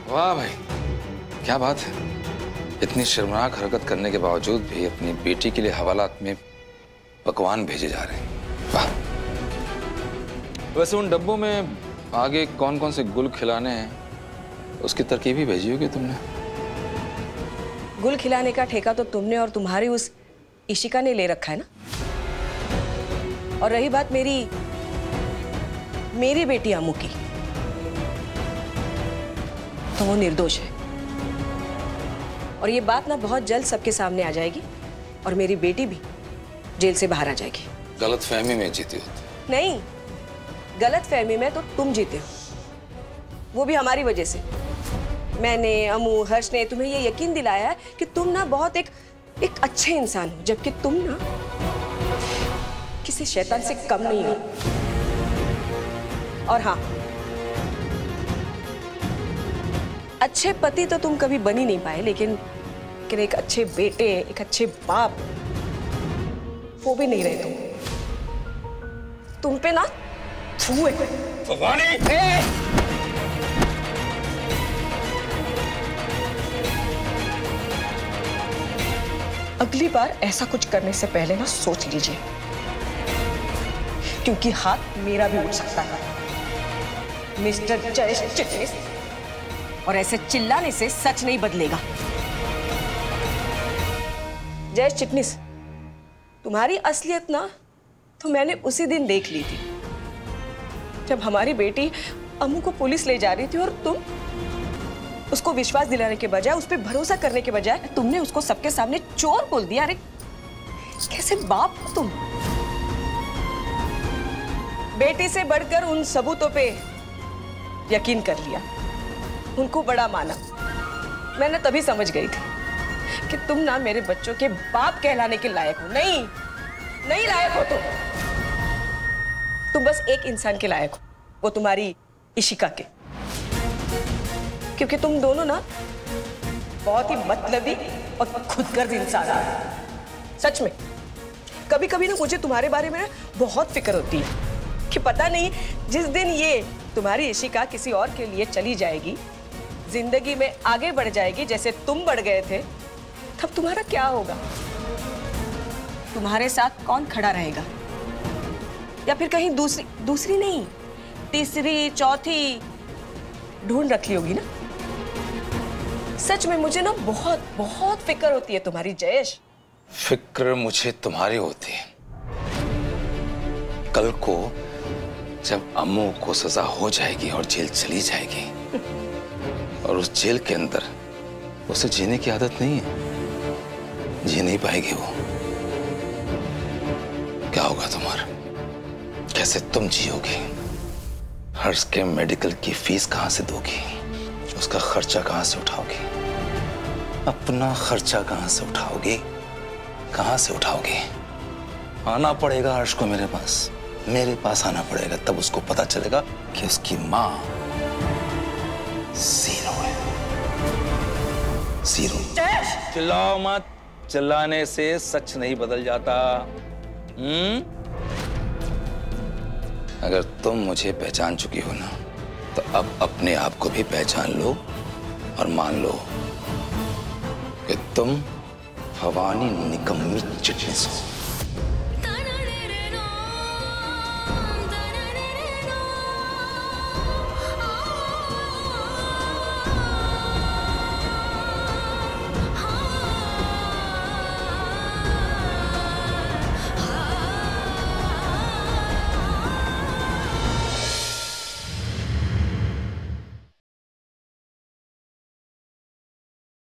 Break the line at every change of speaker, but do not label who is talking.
वाह भाई, क्या बात है। इतनी शर्मनाक हरकत करने के बावजूद भी अपनी बेटी के लिए हवालात में पकवान भेजे जा रहे हैं। वाह। वैसे उन डब्बों में आगे कौन कौन से गुल खिलाने हैं उसकी तरकीब ही भेजी होगी तुमने।
गुल खिलाने का ठेका तो तुमने और तुम्हारी उस इशिका ने ले रखा है ना। और रही बात मेरी बेटी अमू की, तो वो निर्दोष है। और ये बात ना बहुत जल्द सबके सामने आ जाएगी और मेरी बेटी भी जेल से बाहर आ जाएगी।
गलतफहमी में जीती हो।
नहीं, गलतफहमी में तो तुम जीते हो, वो भी हमारी वजह से। मैंने, अमू, हर्ष ने तुम्हें ये यकीन दिलाया है कि तुम ना बहुत एक अच्छे इंसान हो, जबकि तुम ना किसी शैतान से कम नहीं हो। और हाँ, अच्छे पति तो तुम कभी बन ही नहीं पाए, लेकिन एक अच्छे बेटे, एक अच्छे बाप, वो भी नहीं रहे तुम पे ना थू है। अगली बार ऐसा कुछ करने से पहले ना सोच लीजिए, क्योंकि हाथ मेरा भी उठ सकता है, मिस्टर जयेश चिटनिस। और ऐसे चिल्लाने से सच नहीं बदलेगा। जयेश चिटनिस, तुम्हारी असलियत ना तो मैंने उसी दिन देख ली थी, जब हमारी बेटी अमू को पुलिस ले जा रही थी और तुम उसको विश्वास दिलाने के बजाय, उस पर भरोसा करने के बजाय, तुमने उसको सबके सामने चोर बोल दिया। अरे कैसे बाप हो तुम। बेटी से बढ़कर उन सबूतों पे यकीन कर लिया, उनको बड़ा माना। मैंने तभी समझ गई थी कि तुम ना मेरे बच्चों के बाप कहलाने के लायक हो। नहीं लायक हो तुम बस एक इंसान के लायक हो, वो तुम्हारी इशिका के। क्योंकि तुम दोनों ना बहुत ही मतलबी और खुदगर्ज इंसान हो। सच में कभी कभी ना मुझे तुम्हारे बारे में बहुत फिक्र होती है कि पता नहीं जिस दिन ये तुम्हारी इशिका किसी और के लिए चली जाएगी, जिंदगी में आगे बढ़ जाएगी जैसे तुम बढ़ गए थे, तब तुम्हारा क्या होगा। तुम्हारे साथ कौन खड़ा रहेगा, या फिर कहीं दूसरी नहीं, तीसरी, चौथी ढूंढ रखी होगी ना। सच में मुझे ना बहुत बहुत फिक्र होती है तुम्हारी जयेश।
फिक्र मुझे तुम्हारी होती है। कल को जब अम्मू को सजा हो जाएगी और जेल चली जाएगी, और उस जेल के अंदर उसे जीने की आदत नहीं है, जी नहीं पाएगी वो, क्या होगा तुम्हारा? कैसे तुम जियोगी? हर्ष के मेडिकल की फीस कहां से दोगी? उसका खर्चा कहां से उठाओगी? अपना खर्चा कहां से उठाओगी? कहां से उठाओगी? आना पड़ेगा हर्ष को मेरे पास आना पड़ेगा, तब उसको पता चलेगा कि उसकी मां जीरो है। जीरो। चिल्लाओ मत, चिल्लाने से सच नहीं बदल जाता। अगर तुम मुझे पहचान चुकी हो ना, तो अब अपने आप को भी पहचान लो और मान लो कि तुम भवानी निकम्मी चिटनिस हो।